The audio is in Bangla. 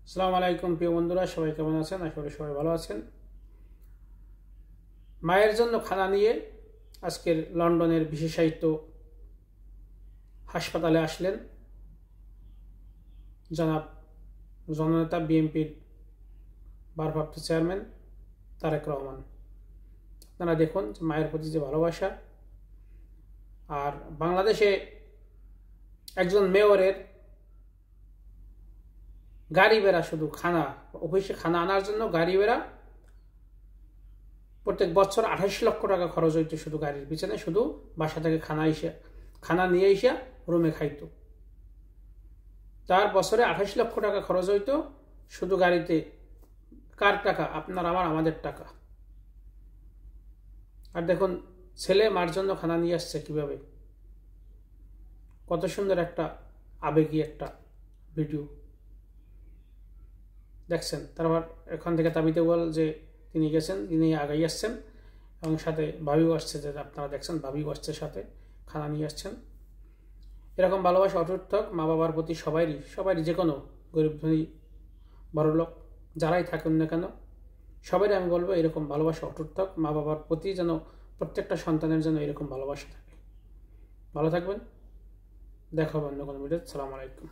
আসসালামু আলাইকুম প্রিয় বন্ধুরা, সবাই কেমন আছেন? আশা করি সবাই ভালো আছেন। মায়ের জন্য খানা নিয়ে আজকের লন্ডনের বিশেষায়িত হাসপাতালে আসলেন জনাব জননেতা বিএনপির ভারপ্রাপ্ত চেয়ারম্যান তারেক রহমান। আপনারা দেখুন যে মায়ের প্রতি যে ভালোবাসা। আর বাংলাদেশে একজন মেয়রের গাড়ি বেড়া, শুধু খানা অফিসে খানা আনার জন্য গাড়ি বেড়া প্রত্যেক বছর 28 লক্ষ টাকা খরচ হইতো শুধু গাড়ির পিছনে, শুধু বাসা থেকে খানা নিয়ে এসে রুমে খাইতো। তার বছরে 28 লক্ষ টাকা খরচ হইতো শুধু গাড়িতে। কার টাকা? আপনার আমাদের টাকা। আর দেখুন ছেলে মার জন্য খানা নিয়ে আসছে কিভাবে, কত সুন্দর একটা আবেগী একটা ভিডিও দেখছেন। তারপর এখান থেকে তাবিতে বল যে তিনি গেছেন, তিনি আগাই আসছেন এবং সাথে ভাবিও আসছে, যে আপনারা দেখছেন ভাবিও আসছে, সাথে খানা নিয়ে আসছেন। এরকম ভালোবাসা অটুট থাক মা বাবার প্রতি সবারই, যে কোনো গরিব ধনী বড়লোক যারাই থাকুন না কেন, সবারই আমি বলবো এরকম ভালোবাসা অটুট থাক মা বাবার প্রতি, যেন প্রত্যেকটা সন্তানের জন্য এরকম ভালোবাসা থাকে। ভালো থাকবেন, দেখা হবে অন্য কোনো ভিডিও। আসসালামু আলাইকুম।